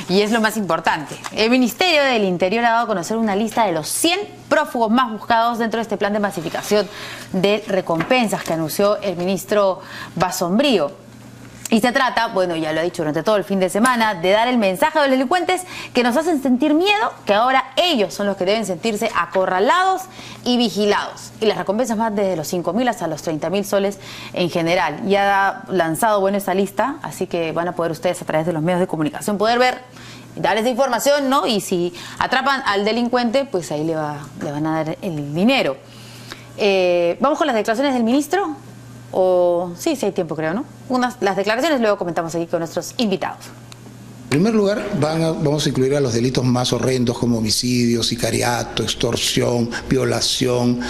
Speaker 2: Y es lo más importante. El Ministerio del Interior ha dado a conocer una lista de los 100 prófugos más buscados dentro de este plan de masificación de recompensas que anunció el ministro Basombrío. Y se trata, bueno, ya lo ha dicho durante todo el fin de semana, de dar el mensaje a los delincuentes que nos hacen sentir miedo, que ahora ellos son los que deben sentirse acorralados y vigilados. Y las recompensas van desde los 5.000 hasta los 30.000 soles en general. Ya ha lanzado, bueno, esa lista, así que van a poder ustedes a través de los medios de comunicación poder ver, dar esa información, ¿no? Y si atrapan al delincuente, pues ahí le van a dar el dinero. Vamos con las declaraciones del ministro. Sí hay tiempo, creo, ¿no? Las declaraciones luego comentamos aquí con nuestros invitados.
Speaker 8: En primer lugar, vamos a incluir a los delitos más horrendos como homicidio, sicariato, extorsión, violación,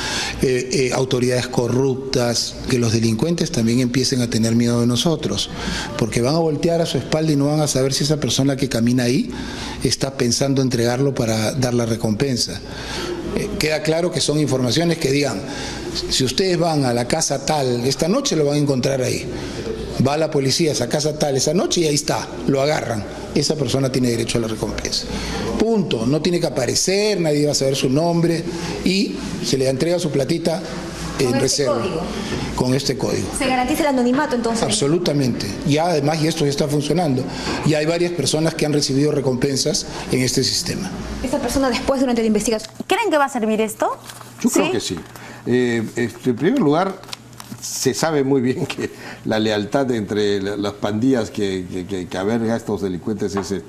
Speaker 8: autoridades corruptas, que los delincuentes también empiecen a tener miedo de nosotros, porque van a voltear a su espalda y no van a saber si esa persona que camina ahí está pensando entregarlo para dar la recompensa. Queda claro que son informaciones que digan, si ustedes van a la casa tal, esta noche lo van a encontrar ahí. Va la policía a esa casa tal esa noche y ahí está, lo agarran. Esa persona tiene derecho a la recompensa. Punto. No tiene que aparecer, nadie va a saber su nombre y se le entrega su platita en reserva. Con este código.
Speaker 9: ¿Se garantiza el anonimato entonces?
Speaker 8: Absolutamente. Ya además, y esto ya está funcionando, ya hay varias personas que han recibido recompensas en este sistema.
Speaker 9: ¿Esa persona después durante la investigación?
Speaker 2: ¿Creen que va a servir esto?
Speaker 5: Yo creo que sí. En primer lugar, se sabe muy bien que la lealtad entre las pandillas que albergan a estos delincuentes es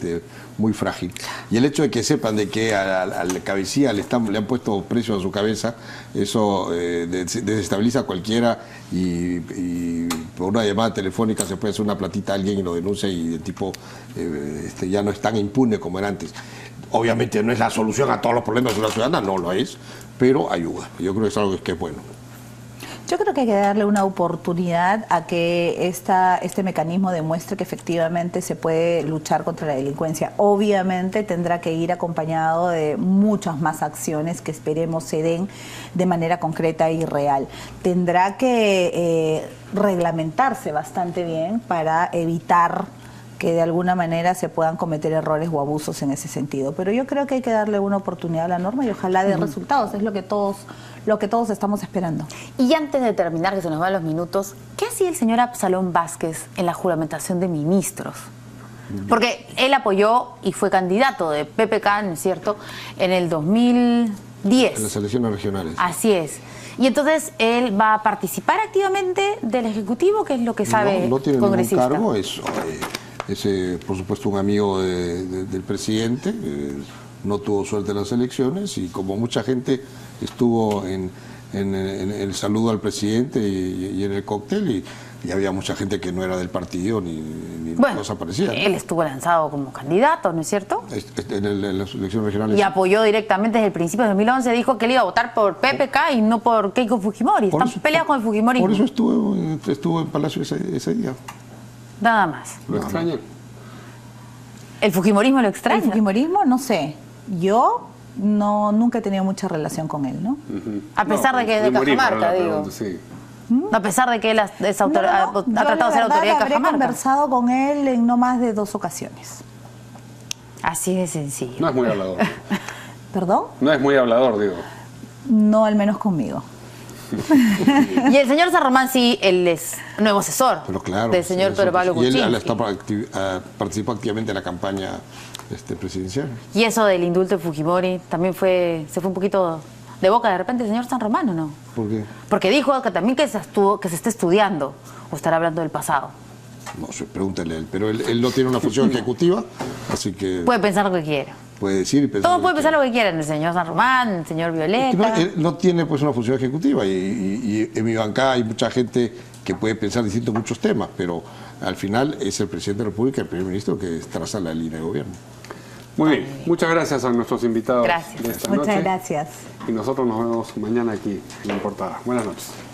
Speaker 5: muy frágil. Y el hecho de que sepan de que al cabecilla le han puesto precio a su cabeza, eso desestabiliza a cualquiera y por una llamada telefónica se puede hacer una platita a alguien y lo denuncia y el tipo ya no es tan impune como era antes. Obviamente no es la solución a todos los problemas de una ciudadana, no lo es, pero ayuda. Yo creo que es algo que es bueno.
Speaker 3: Yo creo que hay que darle una oportunidad a que este mecanismo demuestre que efectivamente se puede luchar contra la delincuencia. Obviamente tendrá que ir acompañado de muchas más acciones que esperemos se den de manera concreta y real. Tendrá que reglamentarse bastante bien para evitar que de alguna manera se puedan cometer errores o abusos en ese sentido. Pero yo creo que hay que darle una oportunidad a la norma y ojalá dé resultados, es lo que todos estamos esperando.
Speaker 2: Y antes de terminar, que se nos van los minutos, ¿qué hacía el señor Absalón Vázquez en la juramentación de ministros? Porque él apoyó y fue candidato de PPK, ¿no es cierto?, en el 2010.
Speaker 5: En las elecciones regionales.
Speaker 2: Así es. Y entonces él va a participar activamente del Ejecutivo, que es lo que sabe
Speaker 5: No tiene ningún
Speaker 2: congresista.
Speaker 5: cargo, es por supuesto un amigo del presidente, no tuvo suerte en las elecciones y como mucha gente estuvo en el saludo al presidente y en el cóctel y había mucha gente que no era del partido ni
Speaker 2: Bueno,
Speaker 5: cosa parecida.
Speaker 2: él estuvo lanzado como candidato, ¿no es cierto?
Speaker 5: En las elecciones regionales.
Speaker 2: Y apoyó directamente desde el principio de 2011, dijo que él iba a votar por PPK y no por Keiko Fujimori.
Speaker 5: Por
Speaker 2: Están
Speaker 5: eso-
Speaker 2: peleados con el Fujimorismo.
Speaker 5: Por eso estuvo en Palacio ese día.
Speaker 2: Nada más.
Speaker 1: ¿Lo extraña?
Speaker 2: ¿El Fujimorismo lo extraña?
Speaker 3: El fujimorismo, no sé. Yo nunca he tenido mucha relación con él, ¿no?
Speaker 2: A pesar de que es de
Speaker 1: Fujimorismo,
Speaker 2: Cajamarca,
Speaker 1: era la
Speaker 2: digo.
Speaker 1: pregunta, sí.
Speaker 2: A pesar de que él ha tratado de ser
Speaker 3: Yo,
Speaker 2: autoridad de
Speaker 3: habré
Speaker 2: Cajamarca.
Speaker 3: conversado con él en no más de 2 ocasiones.
Speaker 2: Así de sencillo.
Speaker 1: No es muy hablador.
Speaker 3: ¿Perdón?
Speaker 1: No es muy hablador, digo.
Speaker 3: No, al menos conmigo.
Speaker 2: Y el señor San Román sí, él es nuevo asesor
Speaker 5: Pero claro.
Speaker 2: del señor
Speaker 5: eso,
Speaker 2: Pedro Pablo
Speaker 5: y él
Speaker 2: Kuczynski.
Speaker 5: participó activamente en la campaña presidencial.
Speaker 2: Y eso del indulto de Fujimori también se fue un poquito de boca de repente el señor San Román, ¿o no?
Speaker 5: ¿Por qué?
Speaker 2: Porque dijo que también que se está estudiando, o estará hablando del pasado.
Speaker 5: No sé, pregúntale a él. Pero él no tiene una función ejecutiva, así que
Speaker 2: Puede pensar lo que quiera.
Speaker 5: puede decir y pensar.
Speaker 2: Todos pueden pensar lo que quieran, el señor San Román, el señor Violeta.
Speaker 5: Él no tiene pues una función ejecutiva y en mi bancada hay mucha gente que puede pensar distinto en muchos temas, pero al final es el presidente de la República, el primer ministro, que traza la línea de gobierno.
Speaker 1: Muy bien. Muchas gracias a nuestros invitados
Speaker 2: Gracias.
Speaker 1: de esta
Speaker 3: Muchas
Speaker 1: noche.
Speaker 3: gracias.
Speaker 1: Y nosotros nos vemos mañana aquí en La Portada. Buenas noches.